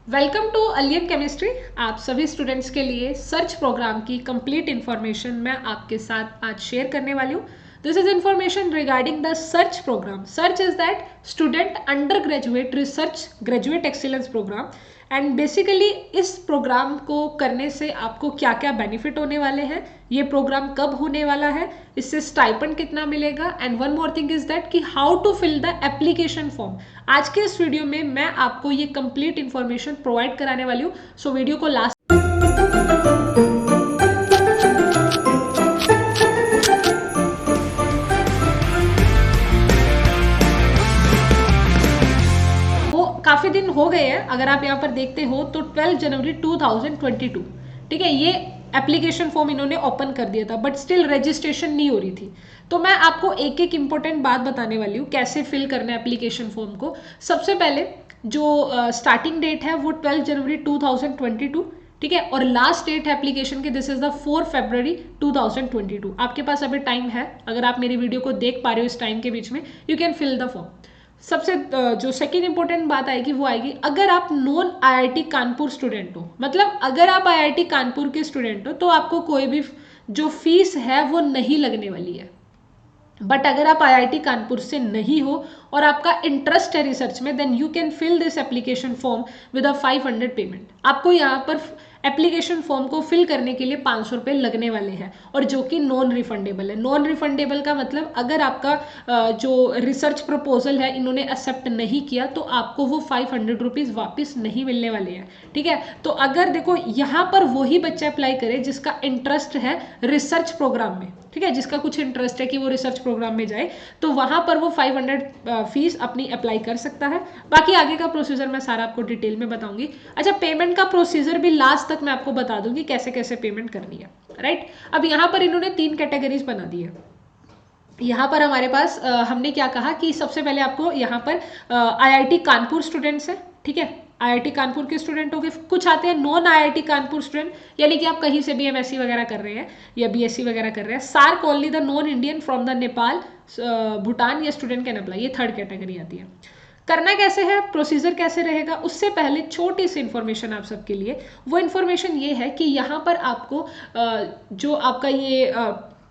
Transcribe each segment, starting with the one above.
Welcome to alien chemistry. आप सभी students के लिए सर्च प्रोग्राम की कंप्लीट इन्फॉर्मेशन मैं आपके साथ आज शेयर करने वाली हूँ। This is information regarding the SURGE program. SURGE is that student under graduate research graduate excellence program. And basically इस प्रोग्राम को करने से आपको क्या क्या बेनिफिट होने वाले हैं, ये प्रोग्राम कब होने वाला है, इससे स्टाइपेंड कितना मिलेगा, and one more thing is that कि how to fill the application form. आज के इस वीडियो में मैं आपको ये कंप्लीट इन्फॉर्मेशन प्रोवाइड कराने वाली हूँ। सो वीडियो को लास्ट काफी दिन हो गए हैं। अगर आप यहाँ पर देखते हो तो 12 जनवरी 2022, ठीक है, ये एप्लीकेशन फॉर्म इन्होंने ओपन कर दिया था, बट स्टिल रजिस्ट्रेशन नहीं हो रही थी। तो मैं आपको एक एक इंपॉर्टेंट बात बताने वाली हूँ कैसे फिल करना है एप्लीकेशन फॉर्म को। सबसे पहले जो स्टार्टिंग डेट है वो 12 जनवरी 2022, ठीक है, और लास्ट डेट है एप्लीकेशन के, दिस इज द 4 फरवरी 2022। आपके पास अभी टाइम है। अगर आप मेरी वीडियो को देख पा रहे हो इस टाइम के बीच में, you can fill the form. सबसे जो सेकेंड इंपॉर्टेंट बात आएगी वो आएगी अगर आप नॉन आईआईटी कानपुर स्टूडेंट हो, मतलब अगर आप आईआईटी कानपुर के स्टूडेंट हो तो आपको कोई भी जो फीस है वो नहीं लगने वाली है। बट अगर आप आईआईटी कानपुर से नहीं हो और आपका इंटरेस्ट है रिसर्च में, then you can fill this application form with a 500 payment. आपको यहाँ पर एप्लीकेशन फॉर्म को फिल करने के लिए 500 रुपये लगने वाले हैं, और जो कि नॉन रिफंडेबल है। नॉन रिफंडेबल का मतलब अगर आपका जो रिसर्च प्रपोजल है इन्होंने एक्सेप्ट नहीं किया तो आपको वो 500 रुपीज़ वापस नहीं मिलने वाले हैं, ठीक है। तो अगर देखो यहाँ पर वही बच्चा अप्लाई करे जिसका इंटरेस्ट है रिसर्च प्रोग्राम में, ठीक है, जिसका कुछ इंटरेस्ट है कि वो रिसर्च प्रोग्राम में जाए, तो वहां पर वो 500 फीस अपनी अप्लाई कर सकता है। बाकी आगे का प्रोसीजर मैं सारा आपको डिटेल में बताऊंगी। अच्छा, पेमेंट का प्रोसीजर भी लास्ट तक मैं आपको बता दूंगी कैसे कैसे पेमेंट करनी है, राइट। अब यहाँ पर इन्होंने 3 कैटेगरीज बना दी है। यहाँ पर हमारे पास हमने क्या कहा कि सबसे पहले आपको यहाँ पर आईआईटी कानपुर स्टूडेंट्स है, ठीक है, आईआईटी कानपुर के स्टूडेंट हो गए। कुछ आते हैं नॉन आईआईटी कानपुर स्टूडेंट, यानी कि आप कहीं से भी एमएससी वगैरह कर रहे हैं या बीएससी वगैरह कर रहे हैं। SAARC only the non Indian from the Nepal Bhutan या स्टूडेंट कैन अप्लाई, ये थर्ड कैटेगरी आती है। करना कैसे है, प्रोसीजर कैसे रहेगा, उससे पहले छोटी सी इन्फॉर्मेशन आप सबके लिए। वो इन्फॉर्मेशन ये है कि यहाँ पर आपको जो आपका ये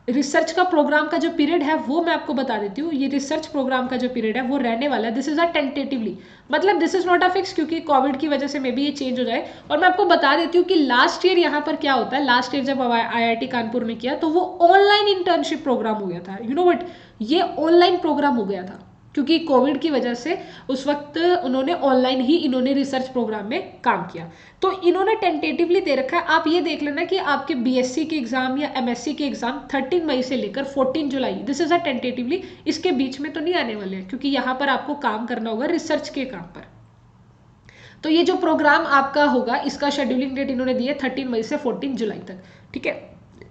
रिसर्च का प्रोग्राम का जो पीरियड है वो मैं आपको बता देती हूँ। ये रिसर्च प्रोग्राम का जो पीरियड है वो रहने वाला है, दिस इज अ टेंटेटिवली, मतलब this is not a fix, क्योंकि कोविड की वजह से मे बी ये चेंज हो जाए। और मैं आपको बता देती हूँ कि लास्ट ईयर यहाँ पर क्या होता है, लास्ट ईयर जब आईआईटी कानपुर में किया तो वो ऑनलाइन इंटर्नशिप प्रोग्राम हो गया था, यू नो वट, ये ऑनलाइन प्रोग्राम हो गया था क्योंकि कोविड की वजह से उस वक्त उन्होंने ऑनलाइन ही इन्होंने रिसर्च प्रोग्राम में काम किया। तो इन्होंने टेंटेटिवली दे रखा है। आप ये देख लेना कि आपके बीएससी के एग्जाम या एमएससी के एग्जाम 13 मई से लेकर 14 जुलाई, दिस इज अ टेंटेटिवली, इसके बीच में तो नहीं आने वाले हैं, क्योंकि यहाँ पर आपको काम करना होगा रिसर्च के काम पर। तो ये जो प्रोग्राम आपका होगा इसका शेड्यूलिंग डेट इन्होंने दी है 13 मई से 14 जुलाई तक, ठीक है।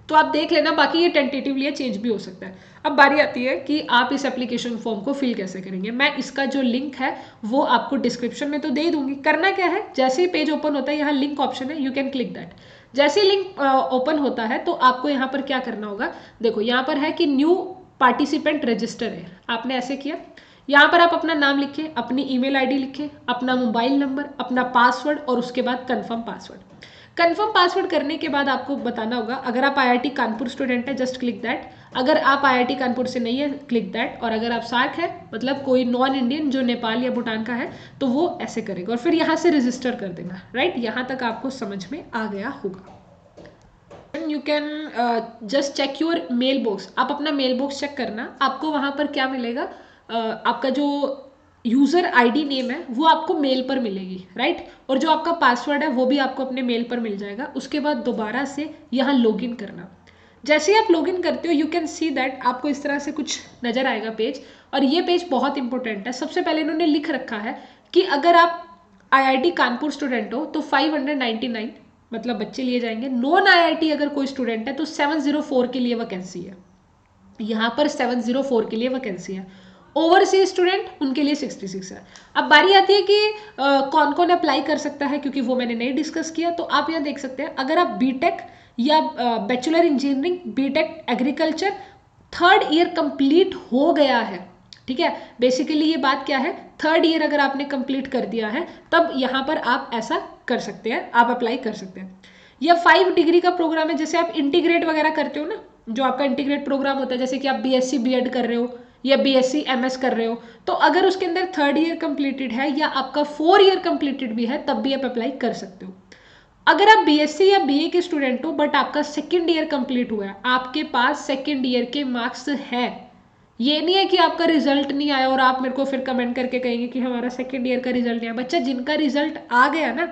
तो आप देख लेना, बाकी ये टेंटेटिवली है, चेंज भी हो सकता है। अब बारी आती है कि आप इस एप्लीकेशन फॉर्म को फिल कैसे करेंगे। मैं इसका जो लिंक है वो आपको डिस्क्रिप्शन में तो दे दूंगी। करना क्या है, जैसे ही पेज ओपन होता है यहाँ लिंक ऑप्शन है, यू कैन क्लिक दैट। जैसे ही लिंक ओपन होता है तो आपको यहाँ पर क्या करना होगा, देखो यहाँ पर है कि न्यू पार्टिसिपेंट रजिस्टर है, आपने ऐसे किया। यहाँ पर आप अपना नाम लिखें, अपनी ईमेल आईडी लिखें, अपना मोबाइल नंबर, अपना पासवर्ड और उसके बाद कंफर्म पासवर्ड। कंफर्म पासवर्ड करने के बाद आपको बताना होगा, अगर आप आईआईटी कानपुर स्टूडेंट है जस्ट क्लिक दैट, अगर आप आईआईटी कानपुर से नहीं है क्लिक दैट, और अगर आप सार्क है मतलब कोई नॉन इंडियन जो नेपाल या भूटान का है तो वो ऐसे करेगा, और फिर यहाँ से रजिस्टर कर देना, राइट। यहाँ तक आपको समझ में आ गया होगा। You can just check your mail box, आप अपना मेल बॉक्स चेक करना, आपको वहाँ पर क्या मिलेगा, आपका जो यूज़र आईडी नेम है वो आपको मेल पर मिलेगी, राइट, और जो आपका पासवर्ड है वो भी आपको अपने मेल पर मिल जाएगा। उसके बाद दोबारा से यहाँ लॉगिन करना। जैसे ही आप लॉगिन करते हो यू कैन सी दैट आपको इस तरह से कुछ नजर आएगा पेज, और ये पेज बहुत इंपॉर्टेंट है। सबसे पहले इन्होंने लिख रखा है कि अगर आप आईआईटी कानपुर स्टूडेंट हो तो 599 मतलब बच्चे लिए जाएंगे। नॉन आईआईटी अगर कोई स्टूडेंट है तो 704 के लिए वैकेंसी है, यहाँ पर 704 के लिए वैकेंसी है। ओवरसीज स्टूडेंट उनके लिए 66 है। अब बारी आती है कि कौन कौन अप्लाई कर सकता है, क्योंकि वो मैंने नहीं डिस्कस किया। तो आप यहाँ देख सकते हैं, अगर आप बीटेक या bachelor engineering, BTech agriculture 3rd year complete हो गया है, ठीक है, बेसिकली ये बात क्या है, थर्ड ईयर अगर आपने कंप्लीट कर दिया है तब यहाँ पर आप ऐसा कर सकते हैं, आप अप्लाई कर सकते हैं। या 5 डिग्री का प्रोग्राम है, जैसे आप इंटीग्रेट वगैरह करते हो ना, जो आपका इंटीग्रेट प्रोग्राम होता है, जैसे कि आप बीएससी बीएड कर रहे हो या बीएससी एमएस कर रहे हो, तो अगर उसके अंदर थर्ड ईयर कंप्लीटेड है या आपका 4 ईयर कंप्लीटेड भी है तब भी आप अप्लाई कर सकते हो। अगर आप बीएससी या बीए के स्टूडेंट हो बट आपका सेकेंड ईयर कंप्लीट हुआ है, आपके पास सेकेंड ईयर के मार्क्स है, ये नहीं है कि आपका रिजल्ट नहीं आया और आप मेरे को फिर कमेंट करके कहेंगे कि हमारा सेकेंड ईयर का रिजल्ट नहीं आया। बच्चा, जिनका रिजल्ट आ गया ना,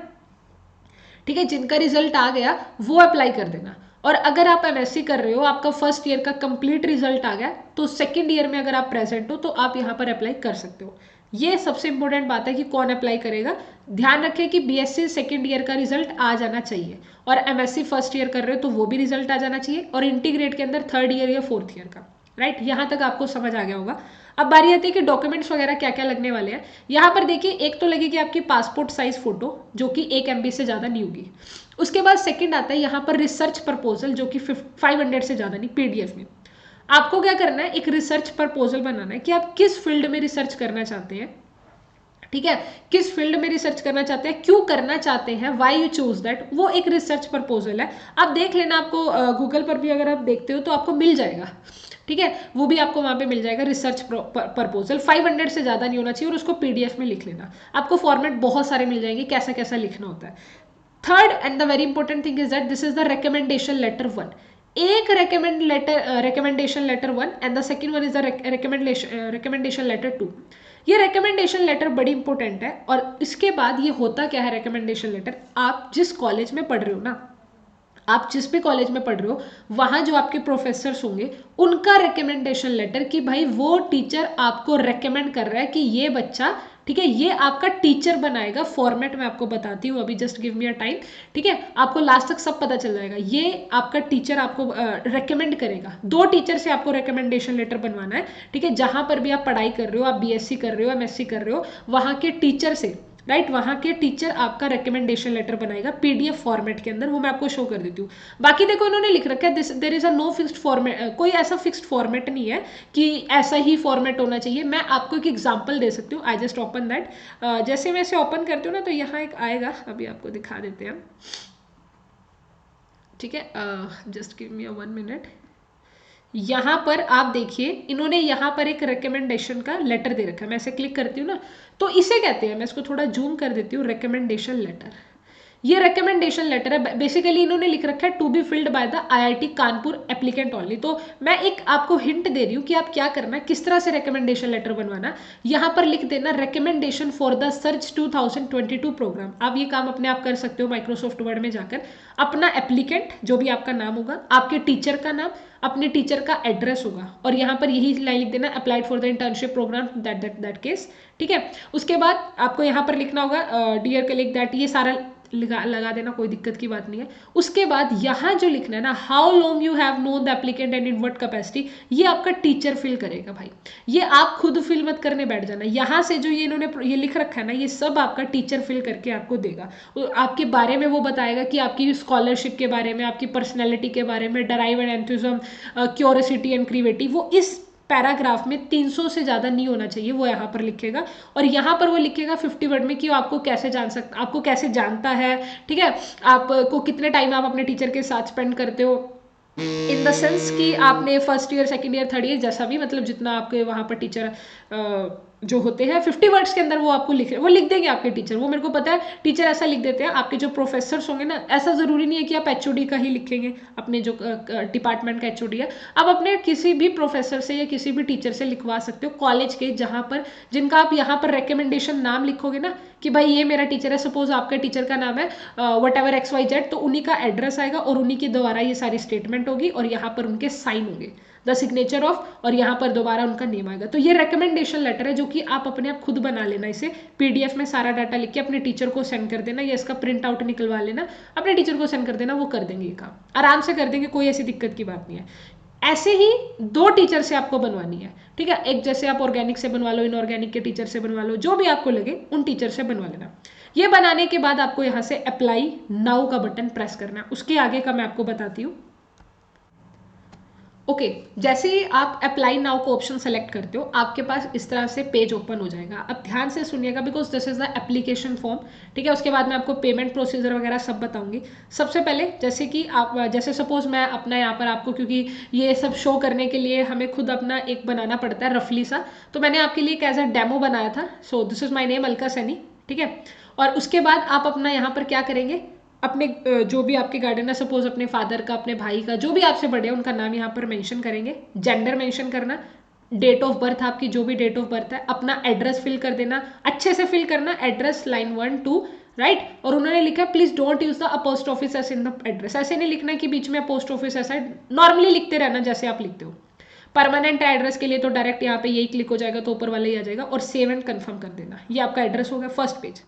ठीक है, जिनका रिजल्ट आ गया वो अप्लाई कर देना। और अगर आप एमएससी कर रहे हो, आपका फर्स्ट ईयर का कंप्लीट रिजल्ट आ गया, तो सेकेंड ईयर में अगर आप प्रेजेंट हो तो आप यहाँ पर अप्लाई कर सकते हो। ये सबसे इंपॉर्टेंट बात है कि कौन अप्लाई करेगा। ध्यान रखें कि बीएससी सेकेंड ईयर का रिजल्ट आ जाना चाहिए, और एमएससी फर्स्ट ईयर कर रहे हो तो वो भी रिजल्ट आ जाना चाहिए, और इंटीग्रेट के अंदर थर्ड ईयर या फोर्थ ईयर का। राइट, यहाँ तक आपको समझ आ गया होगा। अब बारी आती है कि डॉक्यूमेंट्स वगैरह क्या क्या लगने वाले हैं। यहाँ पर देखिए, एक तो लगेगी आपकी पासपोर्ट साइज फोटो जो कि 1 MB से ज़्यादा नहीं होगी। उसके बाद सेकंड आता है यहाँ पर रिसर्च प्रपोजल, जो कि 500 से ज़्यादा नहीं, पीडीएफ में। आपको क्या करना है, एक रिसर्च प्रपोजल बनाना है कि आप किस फील्ड में रिसर्च करना चाहते हैं। ठीक है, किस फील्ड में रिसर्च करना चाहते हैं, क्यों करना चाहते हैं, वाई यू चूज दैट, वो एक रिसर्च प्रपोजल है। आप देख लेना, आपको गूगल पर भी अगर आप देखते हो तो आपको मिल जाएगा। ठीक है, वो भी आपको वहां पे मिल जाएगा, रिसर्च प्रपोजल 500 से ज़्यादा नहीं होना चाहिए, और उसको पीडीएफ में लिख लेना। आपको फॉर्मेट बहुत सारे मिल जाएंगे, कैसा कैसा लिखना होता है। Third and the very important thing is that this is the recommendation letter 1। एक recommendation letter 1 and the second one is the recommendation letter 2। ये रिकमेंडेशन लेटर बड़ी इंपॉर्टेंट है। और इसके बाद ये होता क्या है, रिकमेंडेशन लेटर, आप जिस कॉलेज में पढ़ रहे हो ना, आप जिस भी कॉलेज में पढ़ रहे हो, वहां जो आपके प्रोफेसर्स होंगे उनका रिकमेंडेशन लेटर, कि भाई वो टीचर आपको रेकमेंड कर रहा है कि ये बच्चा, ठीक है, ये आपका टीचर बनाएगा। फॉर्मेट में आपको बताती हूँ अभी, just give me a time. ठीक है, आपको लास्ट तक सब पता चल जाएगा। ये आपका टीचर आपको रेकमेंड करेगा। 2 टीचर से आपको रिकमेंडेशन लेटर बनवाना है। ठीक है, जहां पर भी आप पढ़ाई कर रहे हो, आप बीएससी कर रहे हो, एमएससी कर रहे हो, वहां के टीचर से, राइट, वहां के टीचर आपका रिकमेंडेशन लेटर बनाएगा पीडीएफ फॉर्मेट के अंदर। वो मैं आपको शो कर देती हूँ। बाकी देखो, इन्होंने लिख रखा है this there is a no fixed format, कोई ऐसा फिक्स्ड फॉर्मेट नहीं है कि ऐसा ही फॉर्मेट होना चाहिए। मैं आपको एक एग्जांपल दे सकती हूँ। I just open that. जैसे मैं इसे ओपन करती हूँ ना, तो यहाँ एक आएगा, अभी आपको दिखा देते हैं। ठीक है, जस्ट गिव मी 1 मिनट। यहाँ पर आप देखिए, इन्होंने यहाँ पर एक रिकमेंडेशन का लेटर दे रखा है। मैं इसे क्लिक करती हूँ ना, तो इसे कहते हैं, मैं इसको थोड़ा जूम कर देती हूँ, रिकमेंडेशन लेटर। ये रिकमेंडेशन लेटर है। बेसिकली इन्होंने लिख रखा है to be filled by the IIT Kanpur applicant only. तो मैं एक आपको हिंट दे रही हूँ कि आप क्या करना है, किस तरह से रिकमेंडेशन लेटर बनवाना। यहाँ पर लिख देना recommendation for the SURGE 2022 program. आप ये काम अपने आप कर सकते हो माइक्रोसॉफ्ट वर्ड में जाकर। अपना एप्लीकेंट, जो भी आपका नाम होगा, आपके टीचर का नाम, अपने टीचर का एड्रेस होगा, और यहाँ पर यही लाइन लिख देना, applied for the internship program that case. ठीक है, उसके बाद आपको यहाँ पर लिखना होगा डियर कलीग दैट, ये सारा लगा देना, कोई दिक्कत की बात नहीं है। उसके बाद यहाँ जो लिखना है ना, how long you have known the applicant and in what capacity, ये आपका टीचर फिल करेगा भाई। ये आप खुद फिल मत करने बैठ जाना। यहाँ से जो ये इन्होंने ये लिख रखा है ना, ये सब आपका टीचर फिल करके आपको देगा। आपके बारे में वो बताएगा कि आपकी स्कॉलरशिप के बारे में, आपकी पर्सनैलिटी के बारे में, drive and enthusiasm, curiosity and creativity, वो इस पैराग्राफ में 300 से ज़्यादा नहीं होना चाहिए, वो यहाँ पर लिखेगा। और यहाँ पर वो लिखेगा 50 वर्ड में कि वो आपको कैसे जान सकता, आपको कैसे जानता है। ठीक है, आपको कितने टाइम आप अपने टीचर के साथ स्पेंड करते हो, इन द सेंस कि आपने first year, second year, third year, जैसा भी, मतलब जितना आपके वहाँ पर टीचर जो होते हैं, 50 वर्ड्स के अंदर वो आपको वो लिख देंगे आपके टीचर। वो मेरे को पता है, टीचर ऐसा लिख देते हैं। आपके जो प्रोफेसर्स होंगे ना, ऐसा ज़रूरी नहीं है कि आप एचओडी का ही लिखेंगे, अपने जो डिपार्टमेंट का एचओडी है, आप अपने किसी भी प्रोफेसर से या किसी भी टीचर से लिखवा सकते हो, कॉलेज के, जहाँ पर, जिनका आप यहाँ पर रिकमेंडेशन नाम लिखोगे ना, कि भाई ये मेरा टीचर है, सपोज आपका टीचर का नाम है whatever XYZ, तो उन्हीं का एड्रेस आएगा और उन्हीं के द्वारा ये सारी स्टेटमेंट होगी, और यहाँ पर उनके साइन होंगे, द सिग्नेचर ऑफ, और यहाँ पर दोबारा उनका नेम आएगा। तो ये रिकमेंडेशन लेटर है, जो कि आप अपने आप खुद बना लेना। इसे पीडीएफ में सारा डाटा लिख के अपने टीचर को सेंड कर देना, या इसका प्रिंट आउट निकलवा लेना, अपने टीचर को सेंड कर देना, वो कर देंगे ये काम, आराम से कर देंगे, कोई ऐसी दिक्कत की बात नहीं है। ऐसे ही 2 टीचर से आपको बनवानी है। ठीक है, एक जैसे आप ऑर्गेनिक से बनवा लो, इनऑर्गेनिक के टीचर से बनवा लो, जो भी आपको लगे उन टीचर से बनवा लेना। ये बनाने के बाद आपको यहाँ से अप्लाई नाउ का बटन प्रेस करना है। उसके आगे का मैं आपको बताती हूँ। ओके जैसे ही आप अप्लाई नाउ को ऑप्शन सेलेक्ट करते हो आपके पास इस तरह से पेज ओपन हो जाएगा। अब ध्यान से सुनिएगा because this is the application form, ठीक है। उसके बाद मैं आपको पेमेंट प्रोसीजर वगैरह सब बताऊंगी। सबसे पहले जैसे कि आप जैसे सपोज मैं अपना यहाँ पर आपको, क्योंकि ये सब शो करने के लिए हमें खुद अपना एक बनाना पड़ता है रफली सा, तो मैंने आपके लिए एक एज अ डेमो बनाया था। सो this is my name Alka Saini, ठीक है। और उसके बाद आप अपना यहाँ पर क्या करेंगे, अपने जो भी आपके गार्डन है, सपोज अपने फादर का, अपने भाई का, जो भी आपसे बड़े हैं उनका नाम यहाँ पर मेंशन करेंगे, जेंडर मेंशन करना, डेट ऑफ बर्थ आपकी जो भी डेट ऑफ बर्थ है, अपना एड्रेस फिल कर देना, अच्छे से फिल करना एड्रेस लाइन 1 2 राइट। और उन्होंने लिखा please don't use the post office S in the address, ऐसे नहीं लिखना कि बीच में पोस्ट ऑफिस ऐसा, नॉर्मली लिखते रहना जैसे आप लिखते हो। परमानेंट एड्रेस के लिए तो डायरेक्ट यहाँ पे यही क्लिक हो जाएगा तो ऊपर वाला ही आ जाएगा, और सेव एंड कंफर्म कर देना। ये आपका एड्रेस हो गया first page.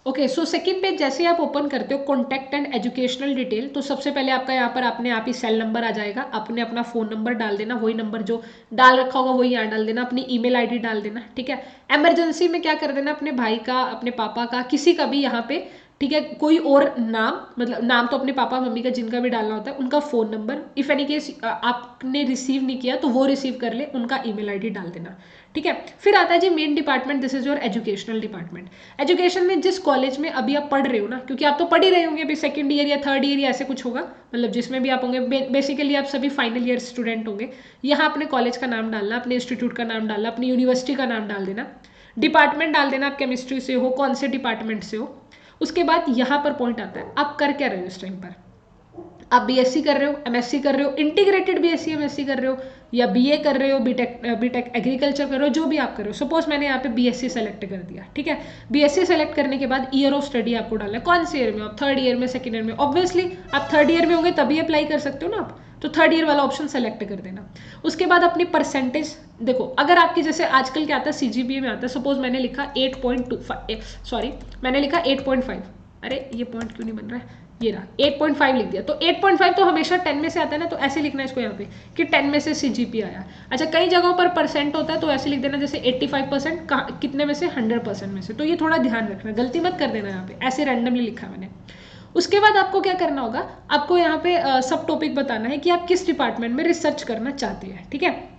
Okay so second page जैसे ही आप ओपन करते हो कॉन्टैक्ट एंड एजुकेशनल डिटेल, तो सबसे पहले आपका यहाँ पर अपने आप ही सेल नंबर आ जाएगा, आपने अपना फोन नंबर डाल देना, वही नंबर जो डाल रखा होगा वही यहाँ डाल देना, अपनी ईमेल आईडी डाल देना, ठीक है। इमरजेंसी में क्या कर देना, अपने भाई का, अपने पापा का, किसी का भी यहाँ पे, ठीक है, कोई और नाम, मतलब नाम तो अपने पापा मम्मी का जिनका भी डालना होता है, उनका phone number, if any case आपने रिसीव नहीं किया तो वो रिसीव कर ले, उनका ईमेल आईडी डाल देना, ठीक है। फिर आता है जी main department, this is your educational department. Education में जिस कॉलेज में अभी आप पढ़ रहे हो ना, क्योंकि आप तो पढ़ ही रहे होंगे अभी, सेकंड ईयर या थर्ड ईयर या ऐसे कुछ होगा, मतलब जिसमें भी आप होंगे, बेसिकली आप सभी फाइनल ईयर स्टूडेंट होंगे। यहाँ अपने कॉलेज का नाम डालना, अपने इंस्टीट्यूट का नाम डालना, अपनी यूनिवर्सिटी का नाम डाल देना, डिपार्टमेंट डाल देना, आप केमिस्ट्री से हो, कौन से डिपार्टमेंट से हो। उसके बाद यहाँ पर पॉइंट आता है आप कर क्या रहे हो इस टाइम पर, आप बीएससी कर रहे हो, एमएससी कर रहे हो, इंटीग्रेटेड बीएससी एमएससी कर रहे हो, या बीए कर रहे हो, बीटेक एग्रीकल्चर कर रहे हो, जो भी आप कर रहे हो। सपोज मैंने यहाँ पे बीएससी सेलेक्ट कर दिया, ठीक है। बीएससी सेलेक्ट करने के बाद ईयर ऑफ स्टडी आपको डालना है, कौन से ईयर में आप, थर्ड ईयर में, सेकंड ईयर में। ऑब्वियसली आप थर्ड ईयर में होंगे तभी अप्लाई कर सकते हो ना आप, तो थर्ड ईयर वाला ऑप्शन सेलेक्ट कर देना। उसके बाद अपनी परसेंटेज देखो, अगर आपकी जैसे आजकल क्या आता है सीजीपीए में आता है, सपोज मैंने लिखा 8.25, सॉरी मैंने लिखा 8.5, अरे ये पॉइंट क्यों नहीं बन रहा है, ये रहा 8.5 लिख दिया, तो 8.5 तो हमेशा 10 में से आता है ना, तो ऐसे लिखना है इसको यहाँ पे कि 10 में से सीजीपी आया। अच्छा कई जगहों पर परसेंट होता है तो ऐसे लिख देना जैसे 85% कितने में से, 100% में से, तो ये थोड़ा ध्यान रखना, गलती मत कर देना यहाँ पे, ऐसे रैंडमली लिखा मैंने। उसके बाद आपको क्या करना होगा, आपको यहाँ पे सब टॉपिक बताना है कि आप किस डिपार्टमेंट में रिसर्च करना चाहते हैं, ठीक है।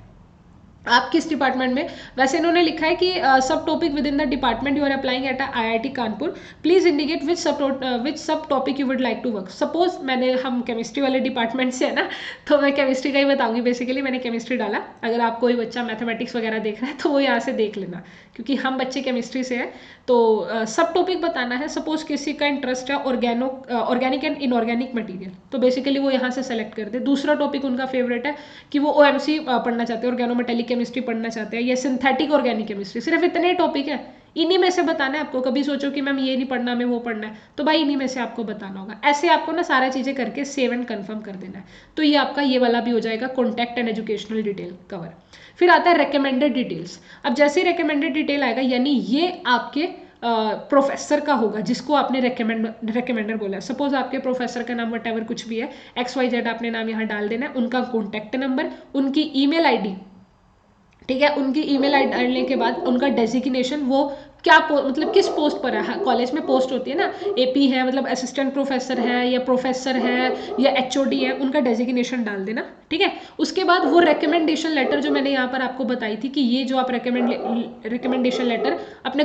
आप किस डिपार्टमेंट में, वैसे इन्होंने लिखा है कि subtopic within the department you are applying at IIT Kanpur, please indicate which subtopic you would like to work. Suppose हम केमिस्ट्री वाले डिपार्टमेंट से है ना, तो मैं केमिस्ट्री का ही बताऊंगी, बेसिकली मैंने केमिस्ट्री डाला। अगर आप कोई बच्चा मैथमेटिक्स वगैरह देख रहा है तो वो यहाँ से देख लेना, क्योंकि हम बच्चे केमिस्ट्री से है। तो सब टॉपिक बताना है, सपोज किसी का इंटरेस्ट है ऑर्गेनिक एंड इनऑर्गेनिक मटीरियल, तो बेसिकली वो यहाँ से सेलेक्ट कर दे। दूसरा टॉपिक उनका फेवरेट है कि वो ओएमसी पढ़ना चाहते हैं, ऑर्गेनोमेटेलिक केमिस्ट्री पढ़ना चाहते हैं, या सिंथेटिक ऑर्गेनिक केमिस्ट्री, सिर्फ इतने टॉपिक है, इन्हीं में से बताना है आपको। कभी सोचो कि मैम ये नहीं पढ़ना, हमें वो पढ़ना है, तो भाई इन्हीं में से आपको बताना होगा। ऐसे आपको ना सारा चीजें करके सेव एंड कंफर्म कर देना है। तो ये आपका ये वाला भी हो जाएगा contact and educational detail cover. फिर आता है रिकमेंडेड डिटेल्स। अब जैसे ही रिकमेंडेड डिटेल आएगा, यानी ये आपके प्रोफेसर का होगा जिसको आपने रिकमेंडर बोला है। सपोज आपके प्रोफेसर का नाम वट एवर कुछ भी है, XYZ आपने नाम यहाँ डाल देना है, उनका कॉन्टैक्ट नंबर, उनकी ईमेल आईडी, ठीक है। उनकी ईमेल आईडी डालने के बाद उनका डेजिग्नेशन, वो क्या मतलब किस पोस्ट पर है, कॉलेज में पोस्ट होती है ना, एपी है मतलब असिस्टेंट प्रोफेसर है, या प्रोफेसर है, या एचओडी है, उनका डेजिग्नेशन डाल देना, ठीक है। उसके बाद वो रिकमेंडेशन लेटर जो मैंने यहाँ पर आपको बताई थी कि ये जो आप रिकमेंडेशन लेटर अपने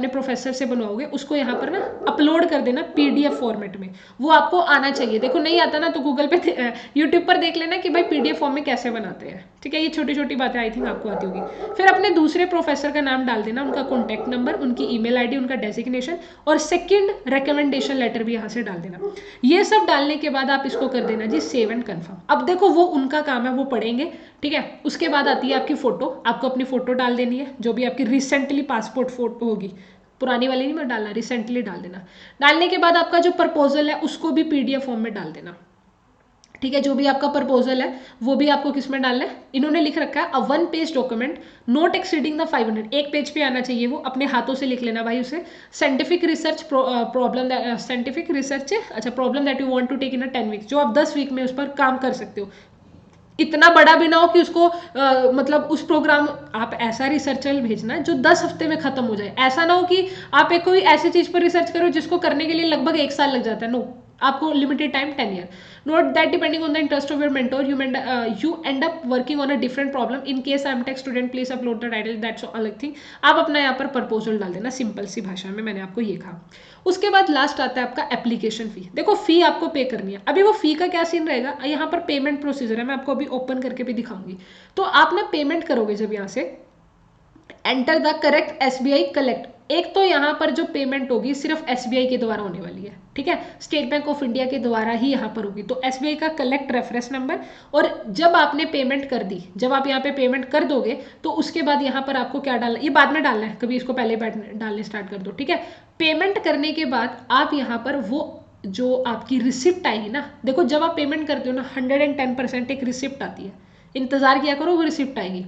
प्रोफेसर से बनवाओगे, उसको यहाँ पर ना अपलोड कर देना PDF फॉर्मेट में। वो आपको आना चाहिए, देखो नहीं आता ना तो गूगल पे यूट्यूब पर देख लेना कि भाई PDF फॉर्म में कैसे बनाते हैं, ठीक है। ये छोटी छोटी बातें आई थिंक आपको आती होगी। फिर अपने दूसरे प्रोफेसर का नाम डाल देना, उनका कॉन्टैक्ट नंबर, उनकी ईमेल आईडी, उनका डेजिग्नेशन, और सेकंड रिकमेंडेशन लेटर भी यहाँ से डाल देना। ये सब डालने के बाद आप इसको कर देना जी सेव एंड कंफर्म। अब देखो वो उनका काम है, वो पढ़ेंगे, ठीक है। उसके बाद आती है आपकी फोटो, आपको अपनी फोटो डाल देनी है, जो भी आपकी रिसेंटली पासपोर्ट फोटो होगी, पुरानी वाली नहीं मैं डालना, रिसेंटली डाल देना। डालने के बाद आपका जो प्रपोजल है उसको भी PDF फॉर्म में डाल देना, ठीक है। जो भी आपका प्रपोजल है वो भी आपको किस में डालना है, इन्होंने लिख रखा है 1 page document not exceeding the 500, एक पेज पे आना चाहिए, वो अपने हाथों से लिख लेना भाई उसे। साइंटिफिक रिसर्च प्रॉब्लम अच्छा problem that you want to take in 10 weeks, जो आप 10 वीक में उस पर काम कर सकते हो। इतना बड़ा भी ना हो कि उसको मतलब उस प्रोग्राम, आप ऐसा रिसर्चर भेजना जो 10 हफ्ते में खत्म हो जाए। ऐसा ना हो कि आप एक कोई ऐसी चीज पर रिसर्च करो जिसको करने के लिए लगभग 1 साल लग जाता है, नो, आपको limited time 10 year. Note that depending on the interest of your mentor you and up working on a different problem. In case I am tech student please upload the title. That's अलग thing. आप अपना यहाँ पर proposal डाल देना simple सी भाषा में, मैंने आपको ये कहा. उसके बाद लास्ट आता है आपका एप्लीकेशन फी. देखो फी आपको पे करनी है. अभी वो फी का क्या सीन रहेगा, यहाँ पर पेमेंट प्रोसीजर है, मैं आपको अभी ओपन करके भी दिखाऊंगी. तो आप ना पेमेंट करोगे जब यहाँ से enter the correct SBI collect. एक तो यहाँ पर जो पेमेंट होगी सिर्फ एसबीआई के द्वारा होने वाली है, ठीक है, स्टेट बैंक ऑफ इंडिया के द्वारा ही यहाँ पर होगी. तो एसबीआई का कलेक्ट रेफरेंस नंबर, और जब आपने पेमेंट कर दी, जब आप यहाँ पे पेमेंट कर दोगे तो उसके बाद यहाँ पर आपको क्या डालना, ये बाद में डालना है, कभी इसको पहले डालने स्टार्ट कर दो, ठीक है. पेमेंट करने के बाद आप यहाँ पर वो जो आपकी रिसिप्ट आएगी ना, देखो जब आप पेमेंट करते हो ना 110% एक रिसिप्ट आती है, इंतजार किया करो, वो रिसिप्ट आएगी.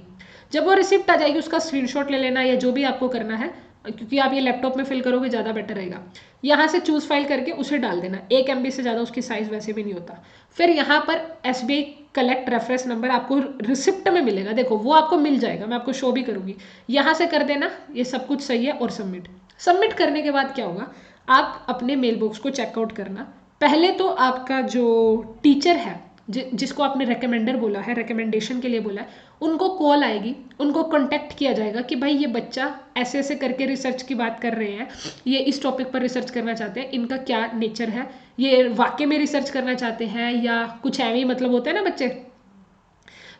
जब वो रिसिप्ट आ जाएगी उसका स्क्रीनशॉट ले लेना, या जो भी आपको करना है, क्योंकि आप ये लैपटॉप में फिल करोगे ज़्यादा बेटर रहेगा. यहाँ से चूज फाइल करके उसे डाल देना. 1 MB से ज़्यादा उसकी साइज वैसे भी नहीं होता. फिर यहाँ पर एसबीआई कलेक्ट रेफरेंस नंबर आपको रिसिप्ट में मिलेगा, देखो वो आपको मिल जाएगा, मैं आपको शो भी करूँगी. यहाँ से कर देना, ये सब कुछ सही है, और सबमिट. सबमिट करने के बाद क्या होगा, आप अपने मेल बॉक्स को चेकआउट करना. पहले तो आपका जो टीचर है, जिसको आपने रिकमेंडर बोला है, रिकमेंडेशन के लिए बोला है, उनको कॉल आएगी, उनको कांटेक्ट किया जाएगा कि भाई ये बच्चा ऐसे ऐसे करके रिसर्च की बात कर रहे हैं, ये इस टॉपिक पर रिसर्च करना चाहते हैं, इनका क्या नेचर है, ये वाकई में रिसर्च करना चाहते हैं या कुछ ऐਵੇਂ मतलब होता है ना बच्चे.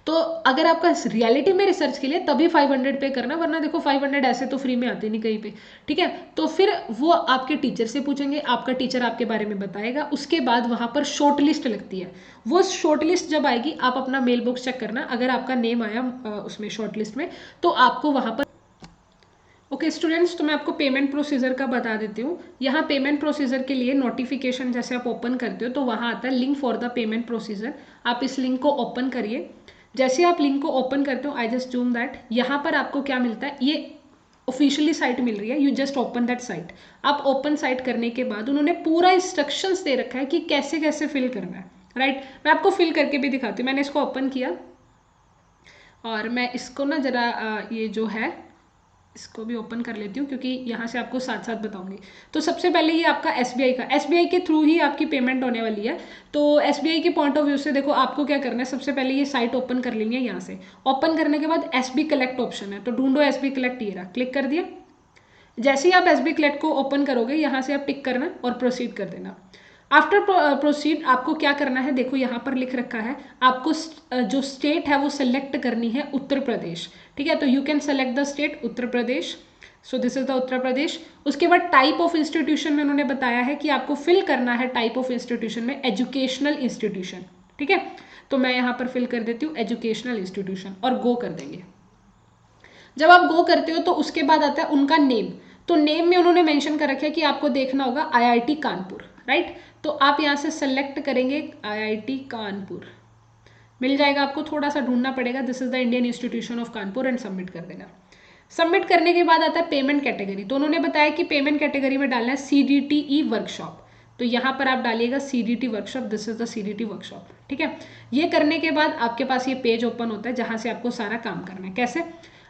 तो अगर आपका रियलिटी में रिसर्च के लिए तभी 500 पे करना, वरना देखो 500 ऐसे तो फ्री में आते नहीं कहीं पे, ठीक है. तो फिर वो आपके टीचर से पूछेंगे, आपका टीचर आपके बारे में बताएगा. उसके बाद वहाँ पर शॉर्ट लिस्ट लगती है. वो शॉर्ट लिस्ट जब आएगी आप अपना मेल बॉक्स चेक करना, अगर आपका नेम आया उसमें शॉर्ट लिस्ट में तो आपको वहाँ पर. ओके स्टूडेंट्स, तो मैं आपको पेमेंट प्रोसीजर का बता देती हूँ. यहाँ पेमेंट प्रोसीजर के लिए नोटिफिकेशन जैसे आप ओपन करते हो तो वहाँ आता है link for the payment procedure. आप इस लिंक को ओपन करिए. जैसे आप लिंक को ओपन करते हो, आई जस्ट जूम दैट, यहाँ पर आपको क्या मिलता है, ये ऑफिशियली साइट मिल रही है, you just open that site. आप ओपन साइट करने के बाद उन्होंने पूरा इंस्ट्रक्शंस दे रखा है कि कैसे कैसे फिल करना है, राइट. मैं आपको फिल करके भी दिखाती हूँ. मैंने इसको ओपन किया और मैं इसको ना जरा ये जो है इसको भी ओपन कर लेती हूँ, क्योंकि यहाँ से आपको साथ साथ बताऊंगी. तो सबसे पहले ये आपका एसबीआई का, एसबीआई के थ्रू ही आपकी पेमेंट होने वाली है. तो एसबीआई के पॉइंट ऑफ व्यू से देखो आपको क्या करना है, सबसे पहले ये साइट ओपन कर लेंगे. यहाँ से ओपन करने के बाद एसबी कलेक्ट ऑप्शन है, तो ढूंढो एसबी कलेक्ट, ये रहा, क्लिक कर दिया. जैसे ही आप एसबी कलेक्ट को ओपन करोगे यहाँ से आप टिक करना और प्रोसीड कर देना. आफ्टर प्रोसीड आपको क्या करना है, देखो यहाँ पर लिख रखा है आपको जो स्टेट है वो सिलेक्ट करनी है उत्तर प्रदेश, ठीक है. तो you can select the state Uttar Pradesh. So this is the Uttar Pradesh. उसके बाद टाइप ऑफ इंस्टीट्यूशन में उन्होंने बताया है कि आपको फिल करना है टाइप ऑफ इंस्टीट्यूशन में एजुकेशनल इंस्टीट्यूशन, ठीक है. तो मैं यहाँ पर फिल कर देती हूँ एजुकेशनल इंस्टीट्यूशन और गो कर देंगे. जब आप गो करते हो तो उसके बाद आता है उनका नेम. तो नेम में उन्होंने मेंशन कर रखा है कि आपको देखना होगा आईआईटी कानपुर, राइट. तो आप यहाँ से सेलेक्ट करेंगे आईआईटी कानपुर, मिल जाएगा आपको, थोड़ा सा ढूंढना पड़ेगा. This is the Indian institution of Kanpur and submit कर देना. सबमिट करने के बाद आता है पेमेंट कैटेगरी. तो उन्होंने बताया कि पेमेंट कैटेगरी में डालना है CDTE वर्कशॉप. तो यहाँ पर आप डालिएगा CDT workshop, this is the CDT workshop, ठीक है. ये करने के बाद आपके पास ये पेज ओपन होता है जहाँ से आपको सारा काम करना है. कैसे,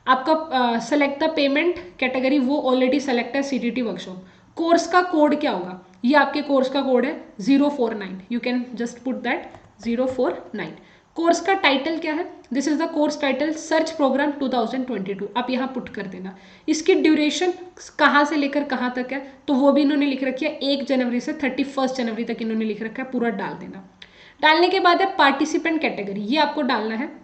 आपका सेलेक्ट द पेमेंट कैटेगरी वो ऑलरेडी सेलेक्ट है CDT वर्कशॉप. कोर्स का कोड क्या होगा, ये आपके कोर्स का कोड है 049, you can just put that 049. Course का टाइटल क्या है, this is the course title SURGE program 2022, आप यहाँ पुट कर देना. इसकी ड्यूरेशन कहाँ से लेकर कहाँ तक है तो वो भी इन्होंने लिख रखी है, 1 जनवरी से 31 जनवरी तक इन्होंने लिख रखा है, पूरा डाल देना. डालने के बाद है पार्टिसिपेंट कैटेगरी, ये आपको डालना है.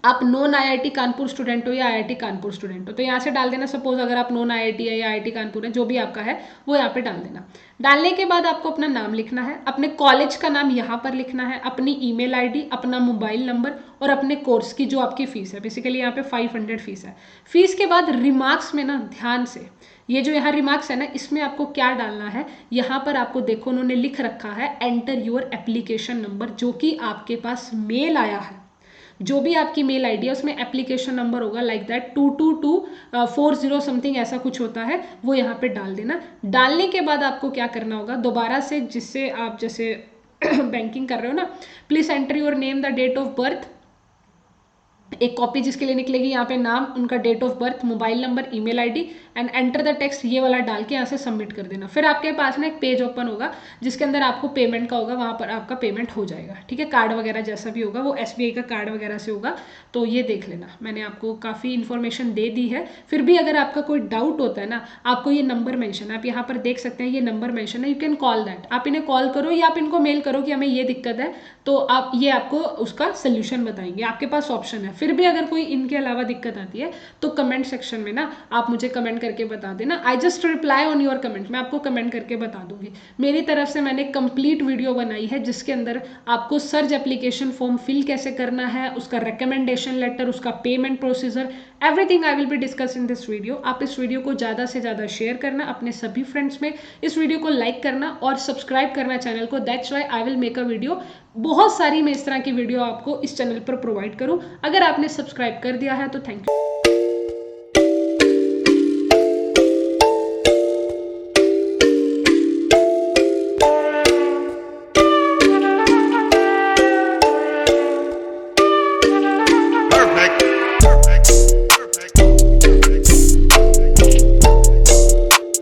आप नॉन आईआईटी कानपुर स्टूडेंट हो या आईआईटी कानपुर स्टूडेंट हो तो यहाँ से डाल देना. सपोज अगर आप नॉन आईआईटी है या आईआईटी कानपुर है, जो भी आपका है वो यहाँ पे डाल देना. डालने के बाद आपको अपना नाम लिखना है, अपने कॉलेज का नाम यहाँ पर लिखना है, अपनी ईमेल आईडी, अपना मोबाइल नंबर और अपने कोर्स की जो आपकी फीस है. बेसिकली यहाँ पे 500 फीस है. फीस के बाद रिमार्क्स में ना ध्यान से, ये जो यहाँ रिमार्क्स है ना, इसमें आपको क्या डालना है, यहाँ पर आपको देखो उन्होंने लिख रखा है एंटर योर एप्लीकेशन नंबर, जो कि आपके पास मेल आया है. जो भी आपकी मेल आईडी है उसमें एप्लीकेशन नंबर होगा लाइक दैट 22240 समथिंग ऐसा कुछ होता है, वो यहाँ पे डाल देना. डालने के बाद आपको क्या करना होगा, दोबारा से जिससे आप जैसे बैंकिंग कर रहे हो ना, please enter your name, the date of birth, एक कॉपी जिसके लिए निकलेगी यहाँ पे नाम, उनका date of birth, mobile number, email ID, and enter the text ये वाला डाल के यहाँ से सबमिट कर देना। फिर आपके पास ना एक पेज ओपन होगा जिसके अंदर आपको पेमेंट का होगा, वहाँ पर आपका पेमेंट हो जाएगा, ठीक है। कार्ड वगैरह जैसा भी होगा वो SBI का कार्ड वगैरह से होगा। तो ये देख लेना, मैंने आपको काफ़ी इन्फॉर्मेशन दे दी है। फिर भी अगर आपका कोई डाउट होता है ना, आपको ये नंबर मेंशन है, आप यहाँ पर देख सकते हैं ये नंबर मेंशन है, यू कैन कॉल दैट। आप इन्हें कॉल करो या आप इनको मेल करो कि हमें ये दिक्कत है, तो आप ये आपको उसका सोल्यूशन बताएंगे, आपके पास ऑप्शन है। फिर भी अगर कोई इनके अलावा दिक्कत आती है तो कमेंट सेक्शन में ना आप मुझे कमेंट करके बता देना। I just reply on your comment, मैं आपको कमेंट करके बता दूंगी। मेरी तरफ से मैंने कंप्लीट वीडियो बनाई है जिसके अंदर आपको सर्च एप्लीकेशन फॉर्म फिल कैसे करना है, उसका रिकमेंडेशन लेटर, उसका payment procedure, everything I will be discuss in this video. आप इस वीडियो को ज़्यादा से ज़्यादा शेयर करना अपने सभी फ्रेंड्स में, इस वीडियो को लाइक करना और सब्सक्राइब करना चैनल को। That's why I will make a video, बहुत सारी मैं इस तरह की वीडियो आपको इस चैनल पर प्रोवाइड करूँ। अगर आपने सब्सक्राइब कर दिया है तो थैंक यू।